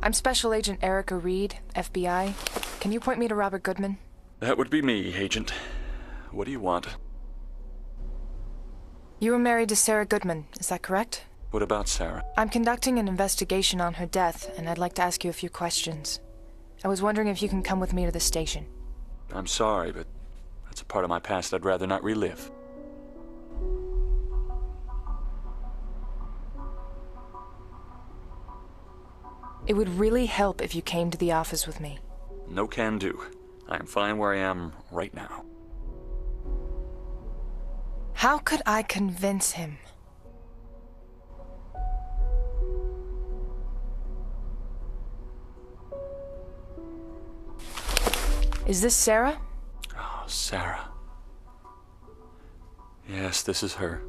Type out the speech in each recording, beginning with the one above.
I'm Special Agent Erica Reed, FBI. Can you point me to Robert Goodman? That would be me, Agent. What do you want? You were married to Sarah Goodman, is that correct? What about Sarah? I'm conducting an investigation on her death, and I'd like to ask you a few questions. I was wondering if you can come with me to the station. I'm sorry, but that's a part of my past I'd rather not relive. It would really help if you came to the office with me. No can do. I am fine where I am right now. How could I convince him? Is this Sarah? Oh, Sarah. Yes, this is her.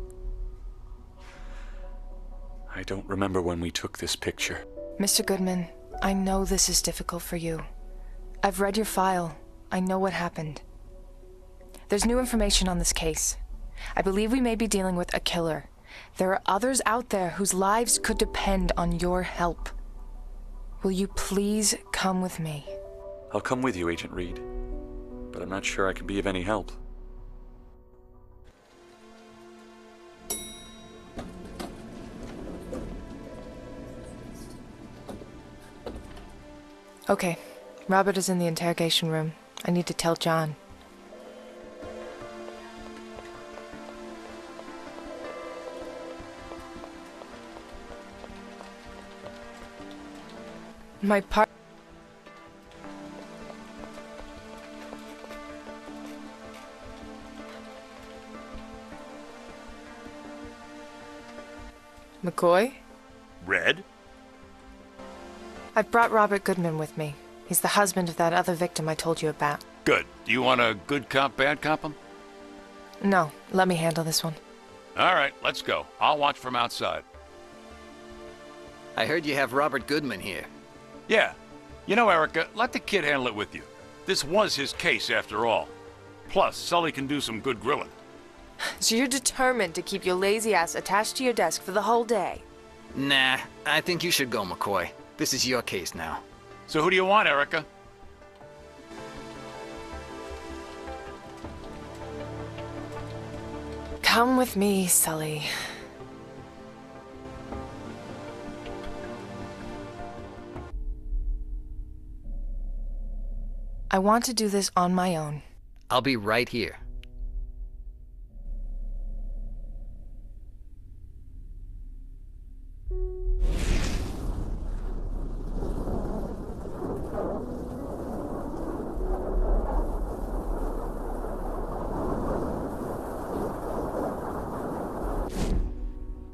I don't remember when we took this picture. Mr. Goodman, I know this is difficult for you. I've read your file. I know what happened. There's new information on this case. I believe we may be dealing with a killer. There are others out there whose lives could depend on your help. Will you please come with me? I'll come with you, Agent Reed. But I'm not sure I can be of any help. Okay. Robert is in the interrogation room. I need to tell John. My part... McCoy? Red? I've brought Robert Goodman with me. He's the husband of that other victim I told you about. Good. Do you want a good cop, bad cop him? No, let me handle this one. All right, let's go. I'll watch from outside. I heard you have Robert Goodman here. Yeah. You know, Erica, let the kid handle it with you. This was his case, after all. Plus, Sully can do some good grilling. So you're determined to keep your lazy ass attached to your desk for the whole day? Nah, I think you should go, McCoy. This is your case now. So who do you want, Erica? Come with me, Sully. I want to do this on my own. I'll be right here.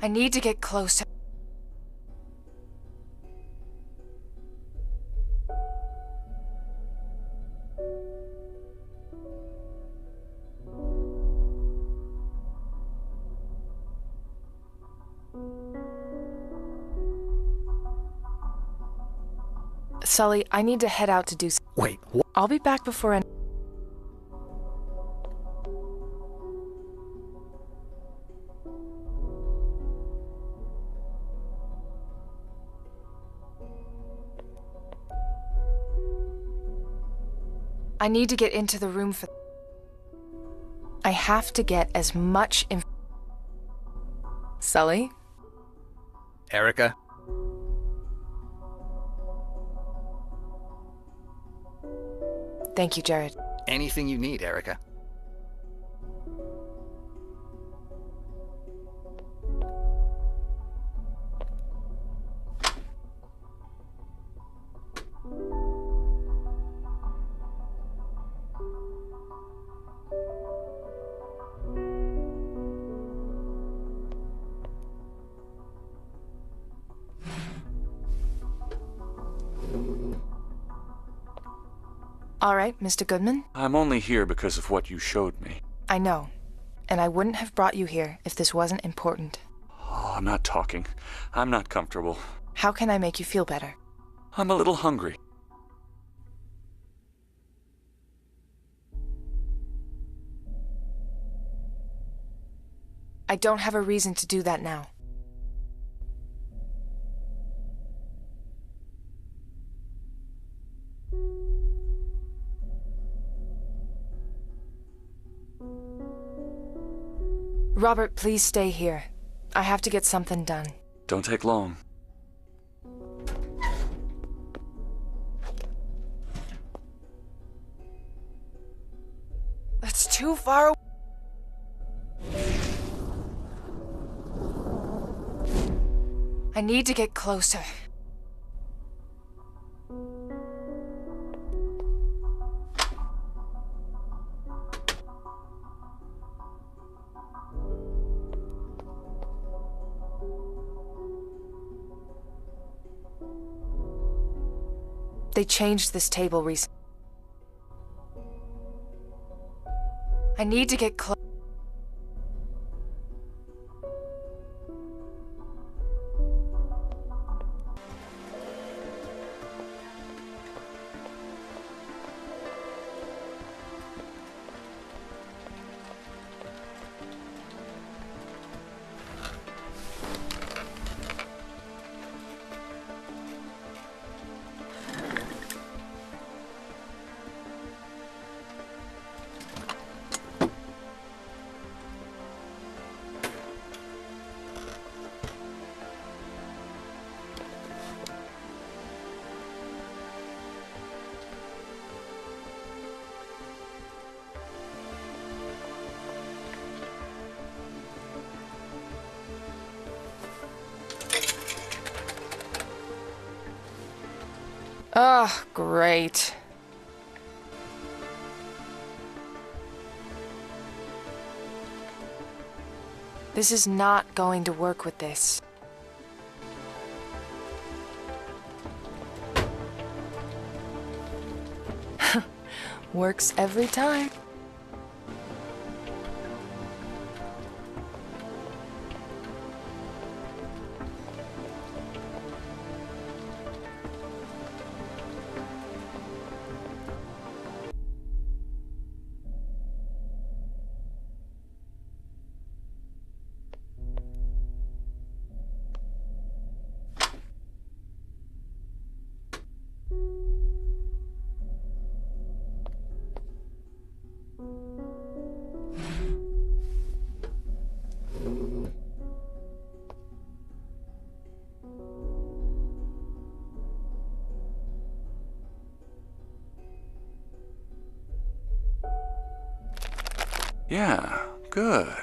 I need to get closer. Sully, I need to head out to do Wait, what? I'll be back before I need to get into the room for... I have to get as much Sully? Erica? Thank you, Jared. Anything you need, Erica. All right, Mr. Goodman. I'm only here because of what you showed me. I know. And I wouldn't have brought you here if this wasn't important. Oh, I'm not talking. I'm not comfortable. How can I make you feel better? I'm a little hungry. I don't have a reason to do that now. Robert, please stay here. I have to get something done. Don't take long. That's too far away. I need to get closer. They changed this table recently. I need to get close. Oh, great. This is not going to work with this. Works every time. Yeah, good.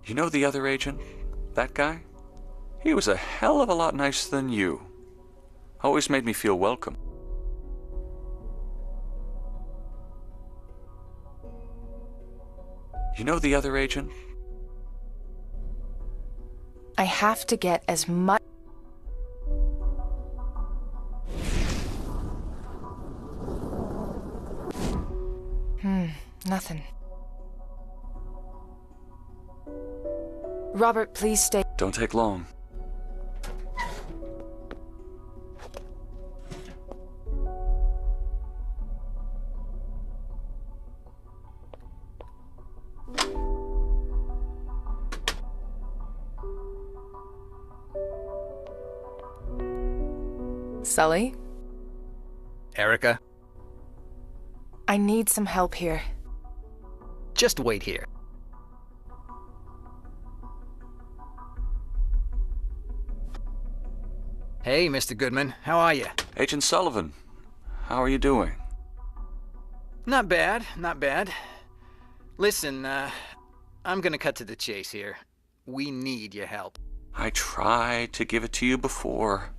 You know the other agent? That guy? He was a hell of a lot nicer than you. Always made me feel welcome. You know the other agent? I have to get as much. Nothing. Robert, please stay. Don't take long. Sully? Erica, I need some help here. just wait here. Hey, Mr. Goodman, how are you? Agent Sullivan, how are you doing? Not bad, not bad. Listen, I'm gonna cut to the chase here. We need your help. I tried to give it to you before,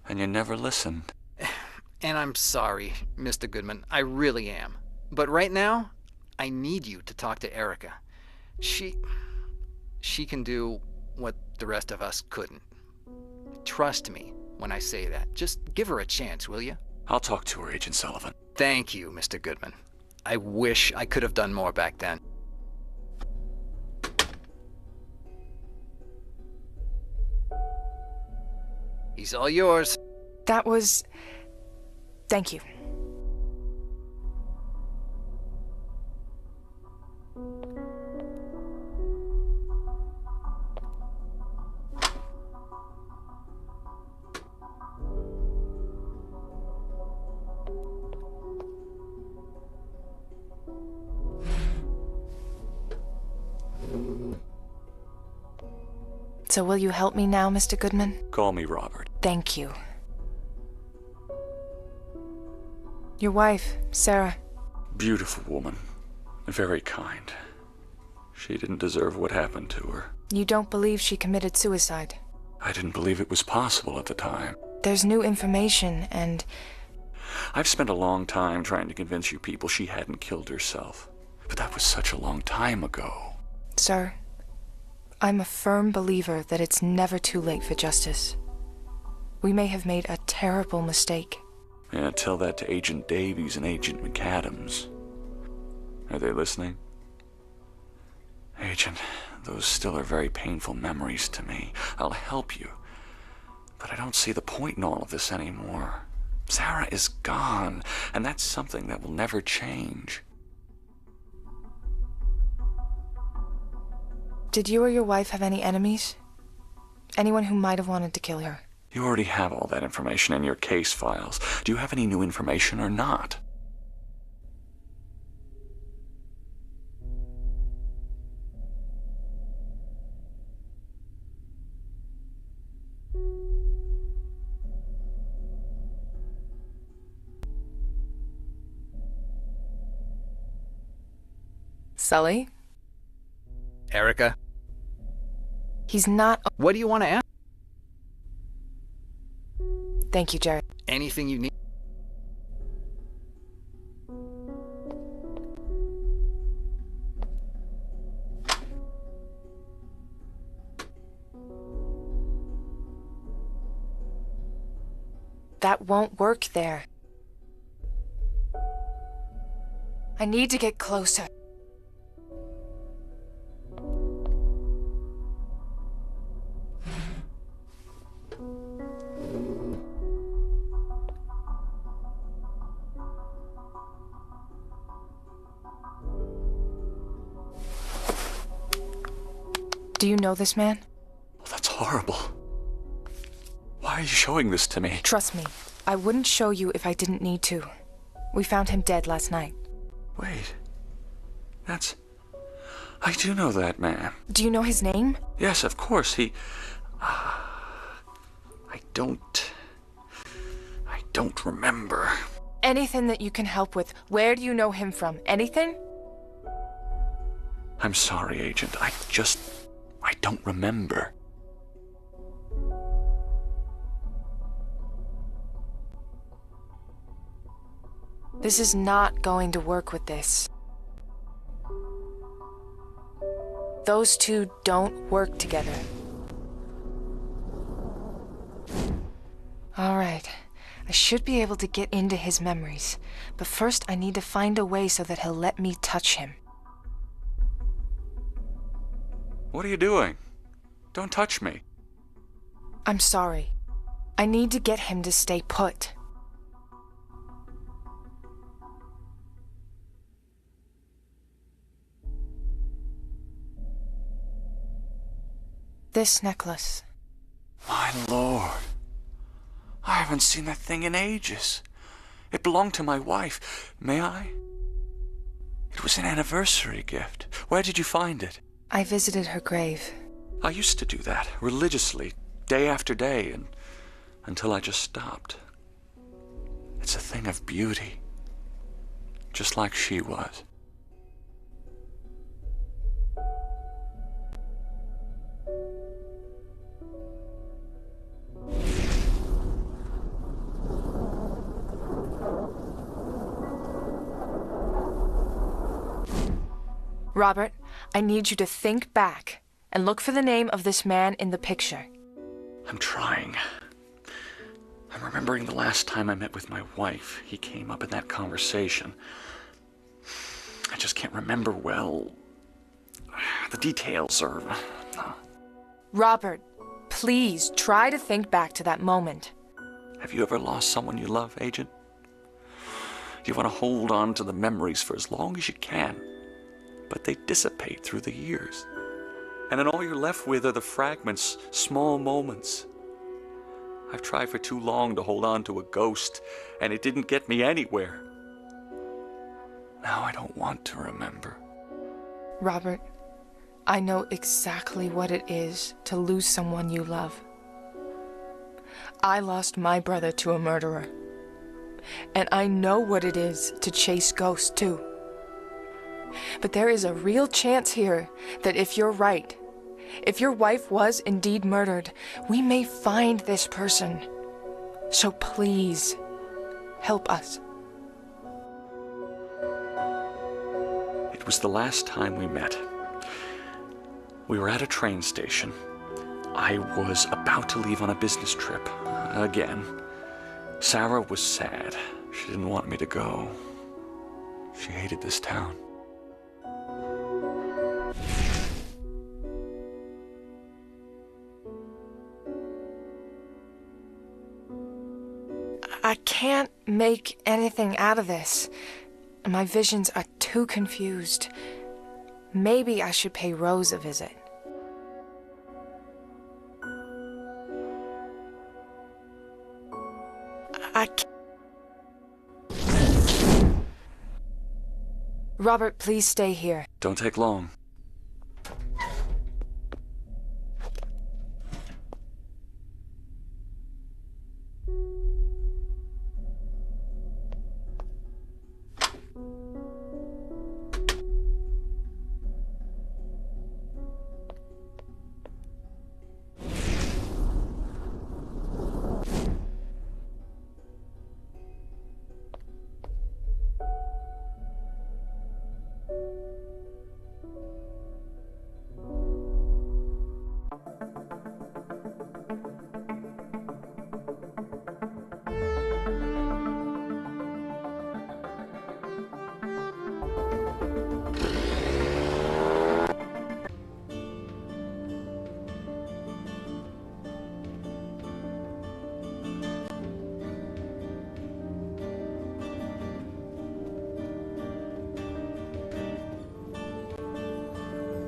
and you never listened. And I'm sorry, Mr. Goodman, I really am. But right now, I need you to talk to Erica. She can do what the rest of us couldn't. Trust me when I say that. Just give her a chance, will you? I'll talk to her, Agent Sullivan. Thank you, Mr. Goodman. I wish I could have done more back then. He's all yours. That was... Thank you. So will you help me now, Mr. Goodman? Call me Robert. Thank you. Your wife, Sarah. Beautiful woman. Very kind. She didn't deserve what happened to her. You don't believe she committed suicide? I didn't believe it was possible at the time. There's new information, and I've spent a long time trying to convince you people she hadn't killed herself. But that was such a long time ago. sir, I'm a firm believer that it's never too late for justice. We may have made a terrible mistake. Yeah, tell that to Agent Davies and Agent McAdams. Are they listening? Agent, those still are very painful memories to me. I'll help you. But I don't see the point in all of this anymore. Sarah is gone, and that's something that will never change. Did you or your wife have any enemies? Anyone who might have wanted to kill her? You already have all that information in your case files. Do you have any new information or not? Sully? Erica, He's not... what do you want to ask? Thank you, Jerry. Anything you need? That won't work there. I need to get closer. Do you know this man? Oh, that's horrible. Why are you showing this to me? Trust me, I wouldn't show you if I didn't need to. We found him dead last night. Wait. That's... I do know that man. Do you know his name? Yes, of course, he... I don't remember. Anything that you can help with. Where do you know him from? Anything? I'm sorry, Agent. I don't remember. This is not going to work with this. Those two don't work together. All right. I should be able to get into his memories, but first I need to find a way so that he'll let me touch him. What are you doing? Don't touch me. I'm sorry. I need to get him to stay put. This necklace. My lord. I haven't seen that thing in ages. It belonged to my wife. May I? It was an anniversary gift. Where did you find it? I visited her grave. I used to do that, religiously, day after day, until I just stopped. It's a thing of beauty. Just like she was. Robert, I need you to think back and look for the name of this man in the picture. I'm trying. I'm remembering the last time I met with my wife. He came up in that conversation. I just can't remember well. The details are... Robert, please try to think back to that moment. Have you ever lost someone you love, Agent? You want to hold on to the memories for as long as you can, but they dissipate through the years. And then all you're left with are the fragments, small moments. I've tried for too long to hold on to a ghost, and it didn't get me anywhere. Now I don't want to remember. Robert, I know exactly what it is to lose someone you love. I lost my brother to a murderer. And I know what it is to chase ghosts, too. But there is a real chance here that if you're right, if your wife was indeed murdered, we may find this person. So please, help us. It was the last time we met. We were at a train station. I was about to leave on a business trip. Again. Sarah was sad. She didn't want me to go. She hated this town. I can't make anything out of this. My visions are too confused. Maybe I should pay Rose a visit. Robert, please stay here. Don't take long.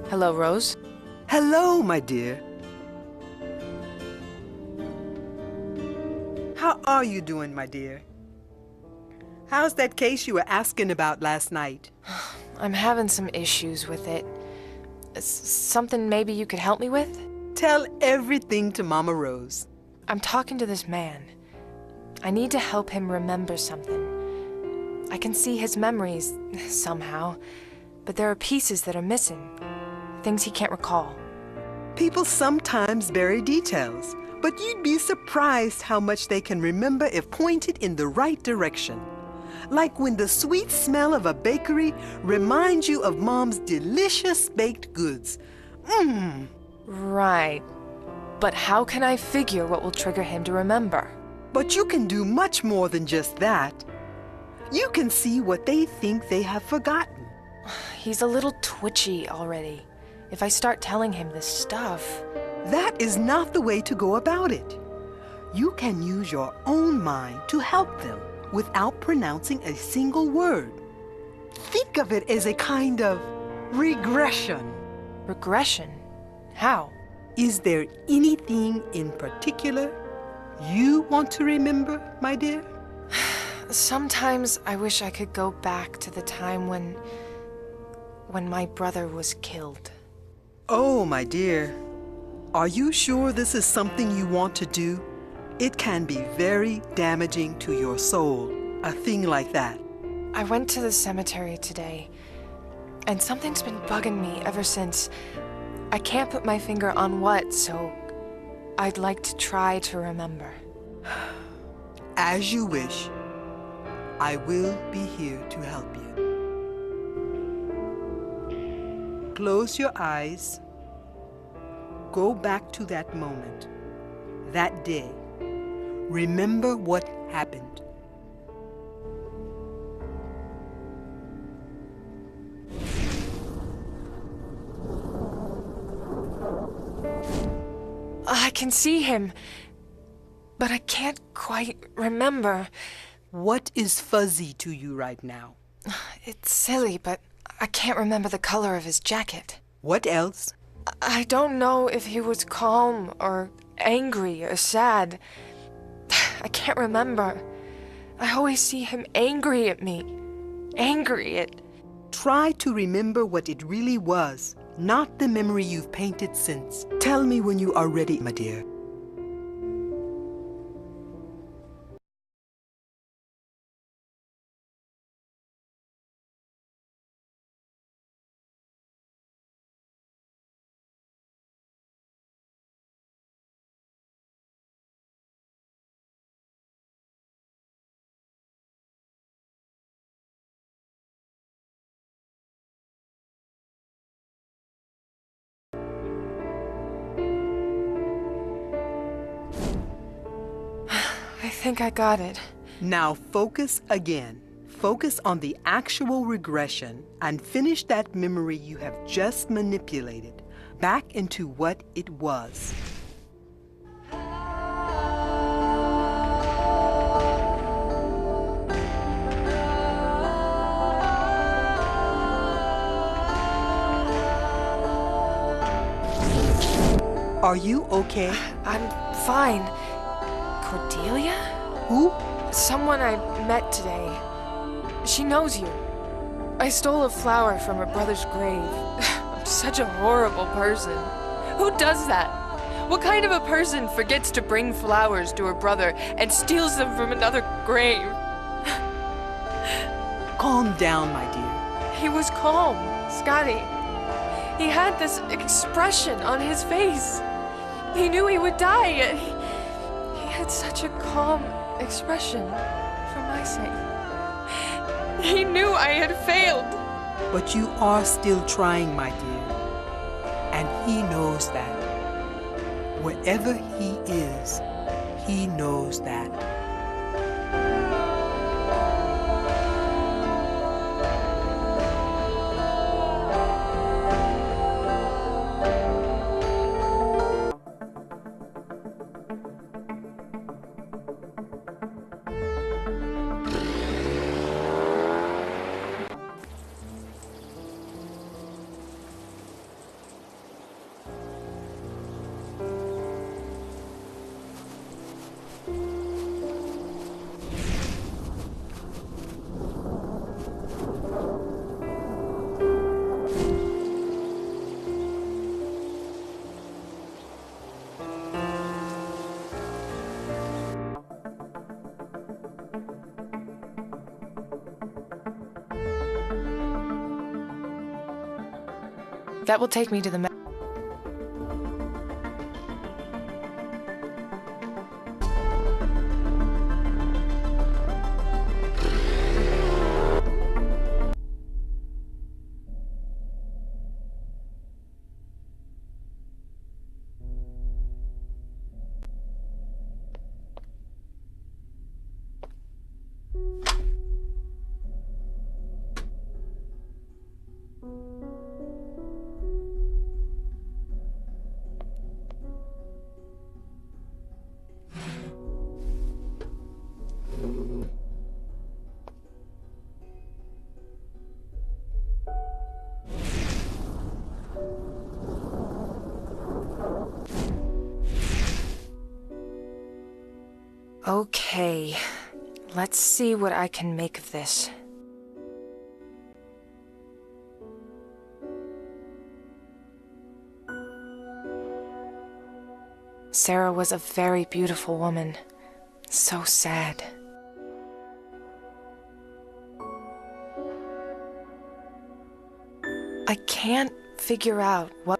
Hello, Rose. Hello, my dear. How are you doing, my dear? How's that case you were asking about last night? I'm having some issues with it. Something maybe you could help me with? Tell everything to Mama Rose. I'm talking to this man. I need to help him remember something. I can see his memories, somehow, but there are pieces that are missing. Things he can't recall. People sometimes bury details, but you'd be surprised how much they can remember if pointed in the right direction. Like when the sweet smell of a bakery reminds you of Mom's delicious baked goods. Mmm. Right. But how can I figure what will trigger him to remember? But you can do much more than just that. You can see what they think they have forgotten. He's a little twitchy already. If I start telling him this stuff... That is not the way to go about it. You can use your own mind to help them without pronouncing a single word. Think of it as a kind of regression. Regression? How? Is there anything in particular you want to remember, my dear? Sometimes I wish I could go back to the time when my brother was killed. Oh, my dear. Are you sure this is something you want to do? It can be very damaging to your soul, a thing like that. I went to the cemetery today, and something's been bugging me ever since. I can't put my finger on what, so I'd like to try to remember. As you wish. I will be here to help you. Close your eyes. Go back to that moment, that day. Remember what happened. I can see him, but I can't quite remember. What is fuzzy to you right now? It's silly, but I can't remember the color of his jacket. What else? I don't know if he was calm or angry or sad. I can't remember. I always see him angry at me. Angry at... Try to remember what it really was not the memory you've painted since. Tell me when you are ready, my dear. I think I got it. Now focus again. Focus on the actual regression and finish that memory you have just manipulated back into what it was. Are you okay? I'm fine. Cordelia? Who? Someone I met today. She knows you. I stole a flower from her brother's grave. I'm such a horrible person. Who does that? What kind of a person forgets to bring flowers to her brother and steals them from another grave? Calm down, my dear. He was calm, Scotty. He had this expression on his face. He knew he would die, yet he had such a calm expression for my sake. He knew I had failed. But you are still trying, my dear. And he knows that. Wherever he is, he knows that. That will take me to the map. Okay, let's see what I can make of this. Sarah was a very beautiful woman. So sad. I can't figure out what...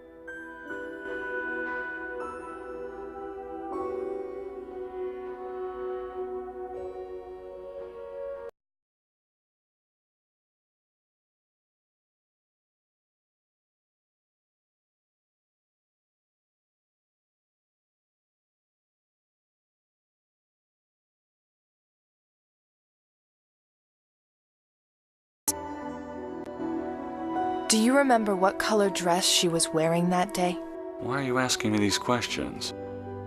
Do you remember what color dress she was wearing that day? Why are you asking me these questions?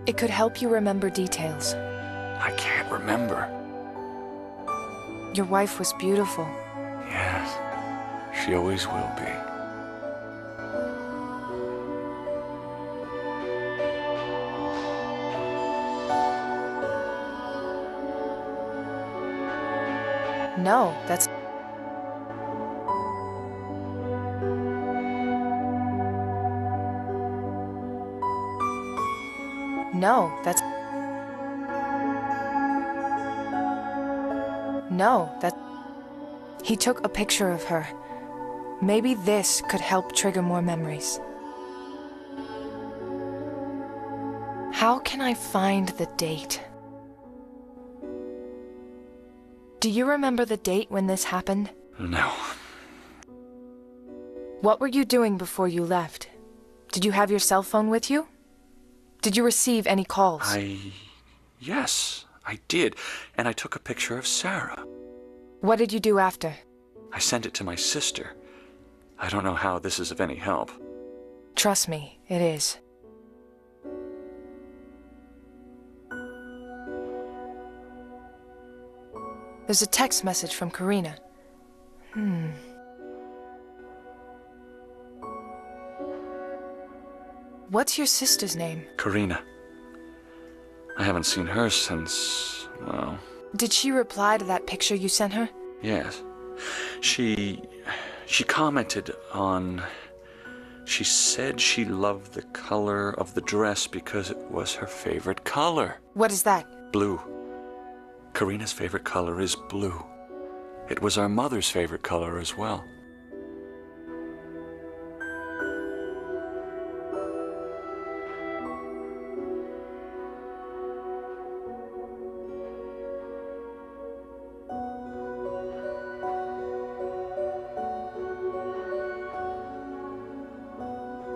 It could help you remember details. I can't remember. Your wife was beautiful. Yes, she always will be. No, that's... No, that's... No, that... He took a picture of her. Maybe this could help trigger more memories. How can I find the date? Do you remember the date when this happened? No. What were you doing before you left? Did you have your cell phone with you? Did you receive any calls? Yes, I did. And I took a picture of Sarah. What did you do after? I sent it to my sister. I don't know how this is of any help. Trust me, it is. There's a text message from Karina. What's your sister's name? Karina. I haven't seen her since, well... Did she reply to that picture you sent her? Yes. She commented on... She said she loved the color of the dress because it was her favorite color. What is that? Blue. Karina's favorite color is blue. It was our mother's favorite color as well.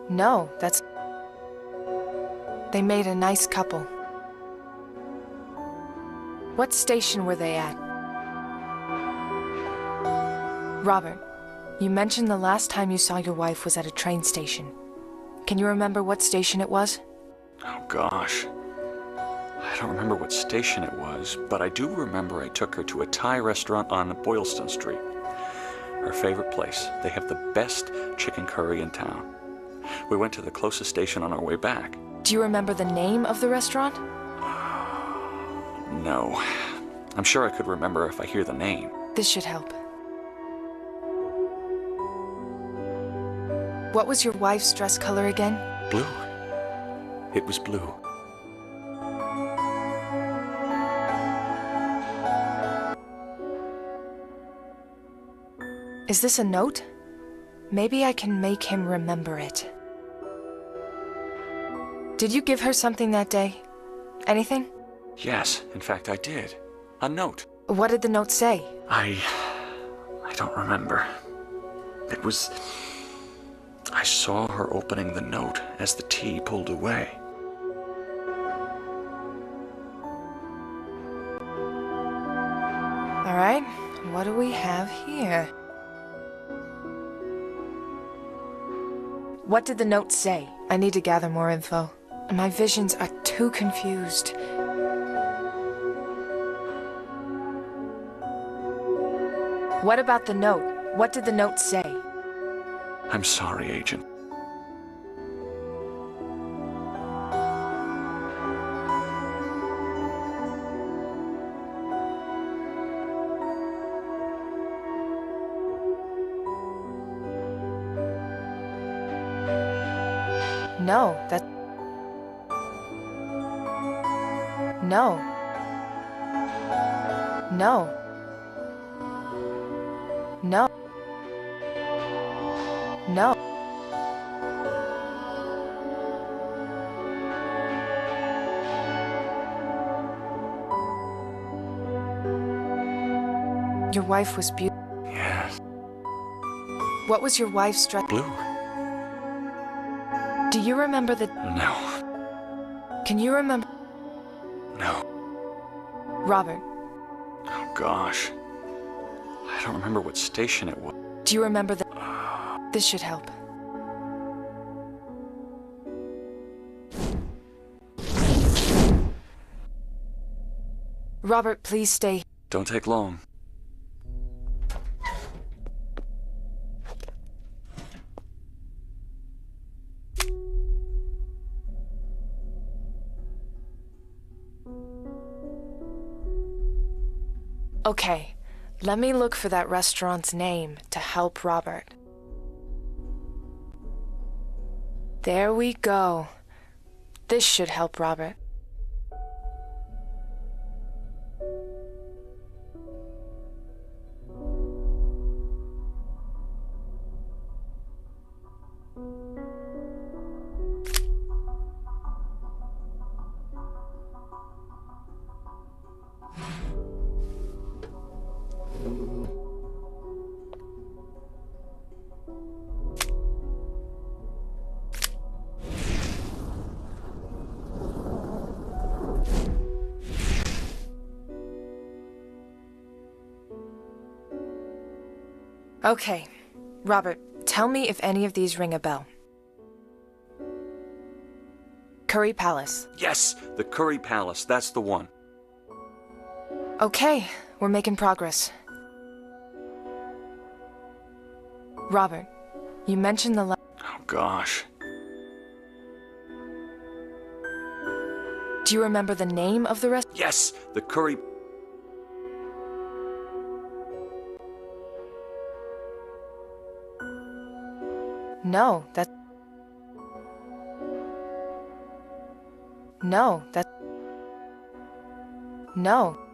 No, that's... They made a nice couple. What station were they at? Robert, you mentioned the last time you saw your wife was at a train station. Can you remember what station it was? Oh, gosh. I don't remember what station it was, but I do remember I took her to a Thai restaurant on Boylston Street. Her favorite place. They have the best chicken curry in town. We went to the closest station on our way back. Do you remember the name of the restaurant? No. I'm sure I could remember if I hear the name. This should help. What was your wife's dress color again? Blue. It was blue. Is this a note? Maybe I can make him remember it. Did you give her something that day? Anything? Yes, in fact I did. A note. What did the note say? I don't remember. It was... I saw her opening the note as the tea pulled away. All right, what do we have here? What did the note say? I need to gather more info. My visions are too confused. What about the note? What did the note say? I'm sorry, Agent. No, that... No. No. No. No. Your wife was beautiful. Yes. What was your wife's dress? Blue. Do you remember the... No. Can you remember... No. Robert, Oh, gosh. I don't remember what station it was. do you remember the... This should help. Robert, please stay. Don't take long. Okay, let me look for that restaurant's name to help Robert. There we go. This should help Robert. Okay. Robert, tell me if any of these ring a bell. Curry Palace. Yes, the Curry Palace. That's the one. Okay, we're making progress. Robert, you mentioned the Oh, gosh. Do you remember the name of the restaurant? Yes, the Curry... No, that... No, that... No.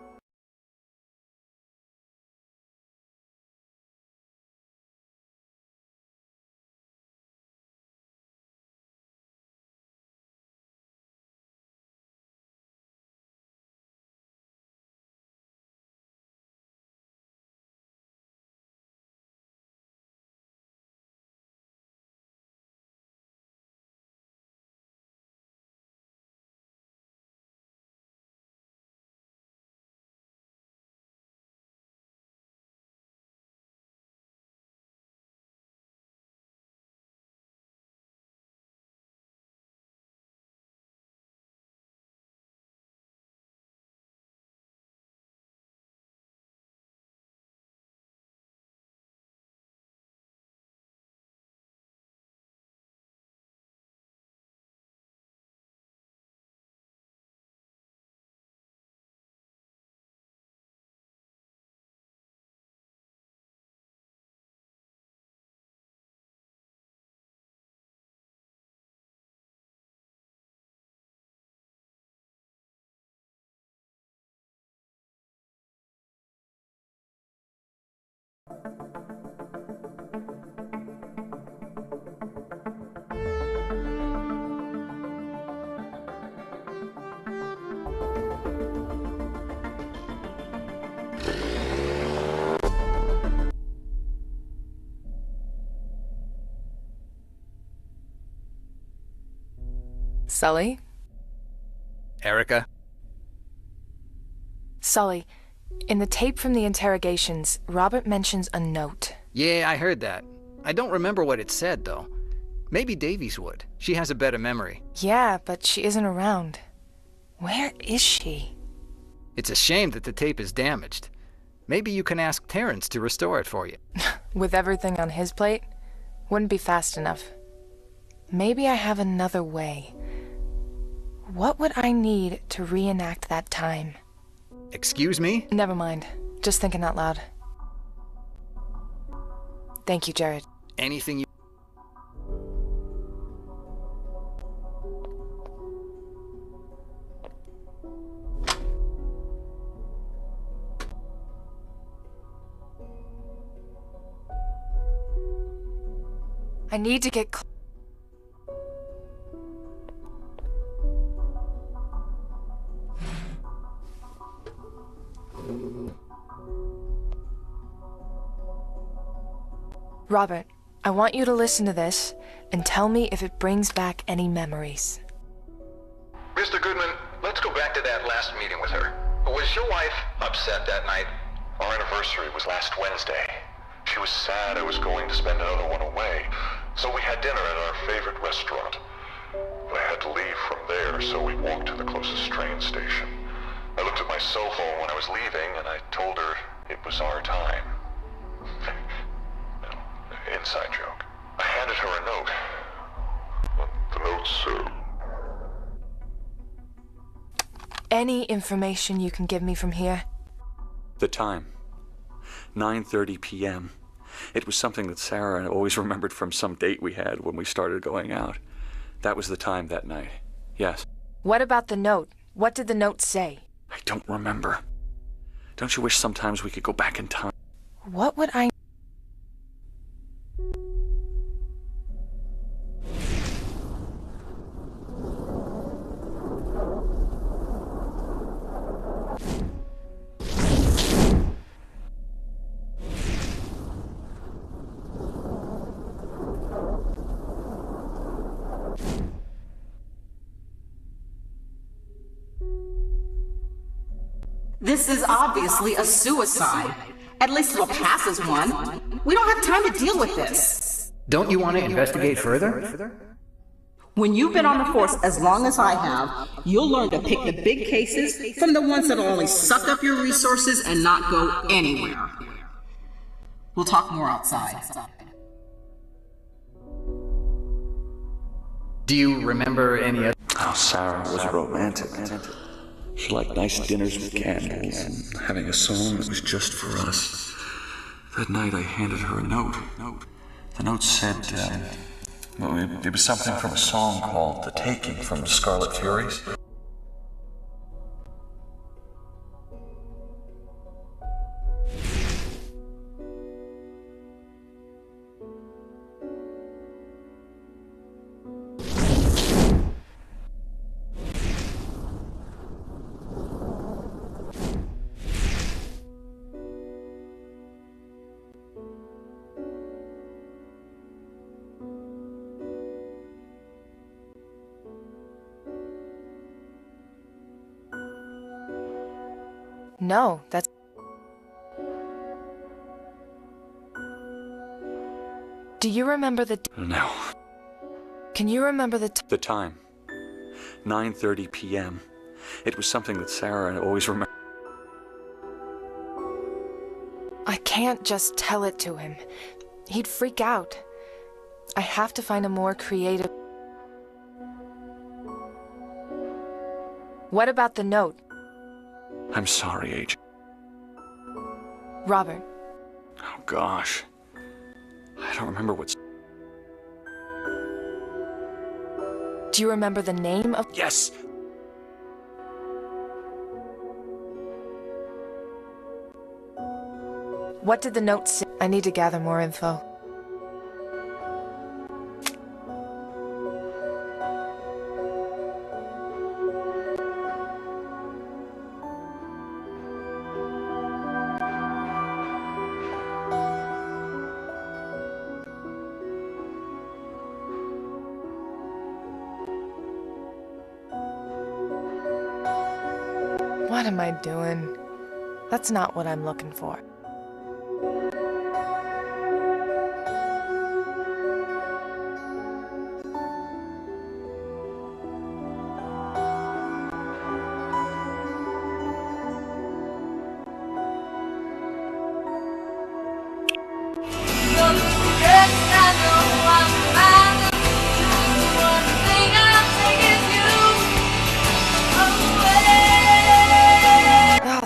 Sully? Erica? Sully, in the tape from the interrogations, Robert mentions a note. Yeah, I heard that. I don't remember what it said, though. Maybe Davies would. She has a better memory. Yeah, but she isn't around. Where is she? It's a shame that the tape is damaged. Maybe you can ask Terrence to restore it for you. With everything on his plate? Wouldn't be fast enough. Maybe I have another way. What would I need to reenact that time? Excuse me? Never mind. Just thinking out loud. Thank you, Jared. Anything you... I need to get Robert, I want you to listen to this and tell me if it brings back any memories. Mr. Goodman, let's go back to that last meeting with her. Was your wife upset that night? Our anniversary was last Wednesday. She was sad I was going to spend another one away, so we had dinner at our favorite restaurant. But I had to leave from there, so we walked to the closest train station. I looked at my cell phone when I was leaving, and I told her it was our time. Inside joke. I handed her a note. The note's, Any information you can give me from here? The time. 9:30 p.m. It was something that Sarah always remembered from some date we had when we started going out. That was the time that night. Yes. What about the note? What did the note say? I don't remember. Don't you wish sometimes we could go back in time? What would I... This is obviously a suicide. At least it'll pass as one. We don't have time to deal with this. Don't you want to investigate further? When you've been on the force as long as I have, you'll learn to pick the big cases from the ones that'll only suck up your resources and not go anywhere. We'll talk more outside. Do you remember any other... Oh, Sarah was romantic. She liked nice dinners with candles and having a song that was just for us. That night I handed her a note. The note said, well, it was something from a song called The Taking from Scarlet Furies. No, that's... Do you remember the... No. Can you remember the... The time. 9:30 p.m. It was something that Sarah always remembered. I can't just tell it to him. He'd freak out. I have to find a more creative... What about the note? I'm sorry, Agent. Robert. Oh, gosh. I don't remember what's... Do you remember the name of... Yes! What did the note say? I need to gather more info. What am I doing? That's not what I'm looking for.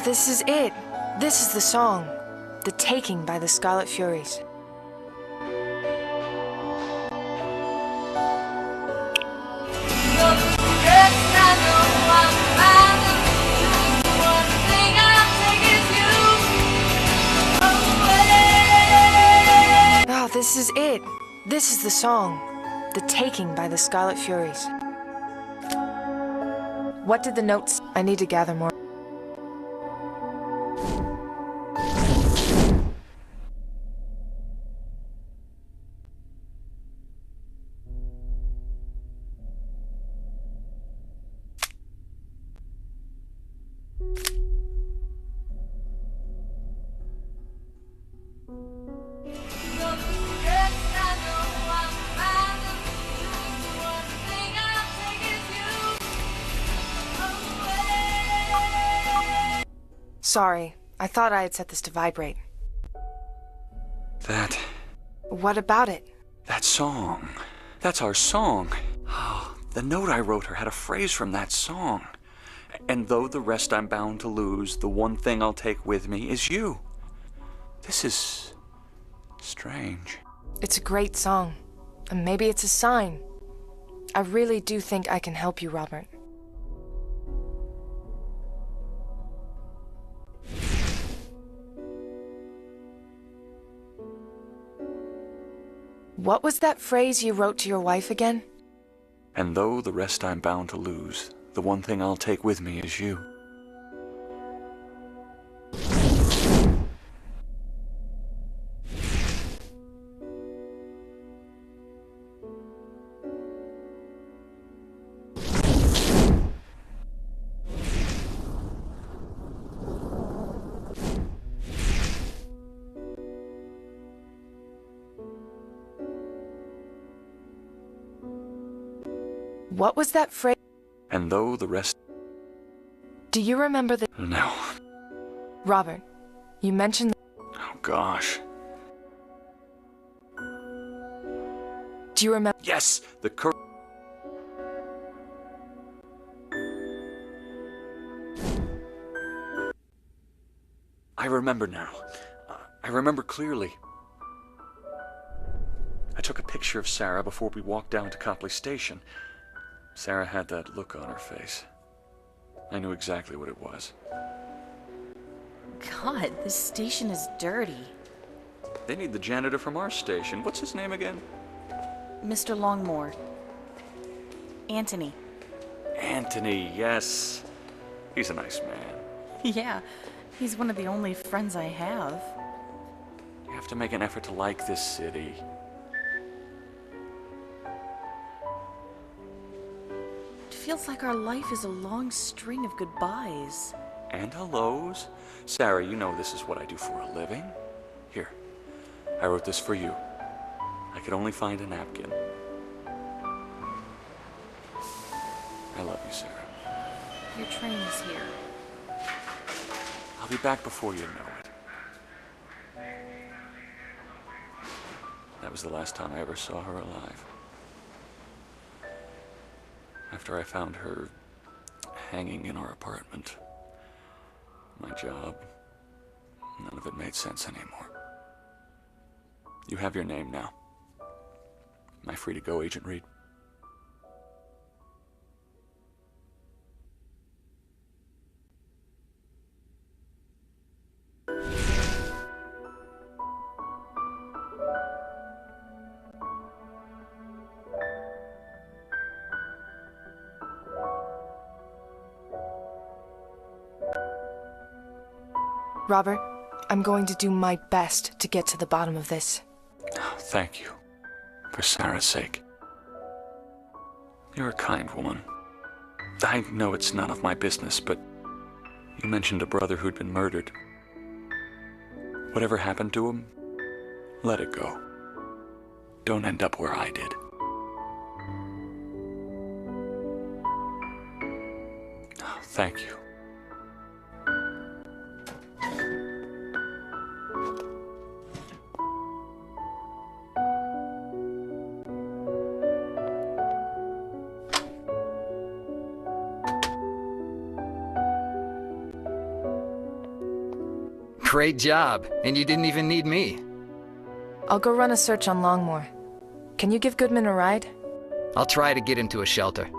This is it. This is the song. The Taking by the Scarlet Furies. Oh, this is it. This is the song. The Taking by the Scarlet Furies. What did the note say? I need to gather more. Sorry, I thought I had set this to vibrate. That... What about it? That song. That's our song. Oh, the note I wrote her had a phrase from that song. And though the rest I'm bound to lose, the one thing I'll take with me is you. This is... strange. It's a great song. And maybe it's a sign. I really do think I can help you, Robert. What was that phrase you wrote to your wife again? And though the rest I'm bound to lose, the one thing I'll take with me is you. What was that phrase? And though the rest... Do you remember the... No. Robert, you mentioned... Oh, gosh. Do you remember... Yes! The I remember now. I remember clearly. I took a picture of Sarah before we walked down to Copley Station. Sarah had that look on her face. I knew exactly what it was. God, this station is dirty. They need the janitor from our station. What's his name again? Mr. Longmore. Anthony. Anthony, yes. He's a nice man. Yeah, he's one of the only friends I have. You have to make an effort to like this city. It feels like our life is a long string of goodbyes. And hellos. Sarah, you know this is what I do for a living. Here, I wrote this for you. I could only find a napkin. I love you, Sarah. Your train is here. I'll be back before you know it. That was the last time I ever saw her alive. After I found her hanging in our apartment, my job, none of it made sense anymore. You have your name now. Am I free to go, Agent Reed? Robert, I'm going to do my best to get to the bottom of this. Oh, thank you. For Sarah's sake. You're a kind woman. I know it's none of my business, but you mentioned a brother who'd been murdered. Whatever happened to him, let it go. Don't end up where I did. Oh, thank you. Great job, and you didn't even need me. I'll go run a search on Longmore. Can you give Goodman a ride? I'll try to get him to a shelter.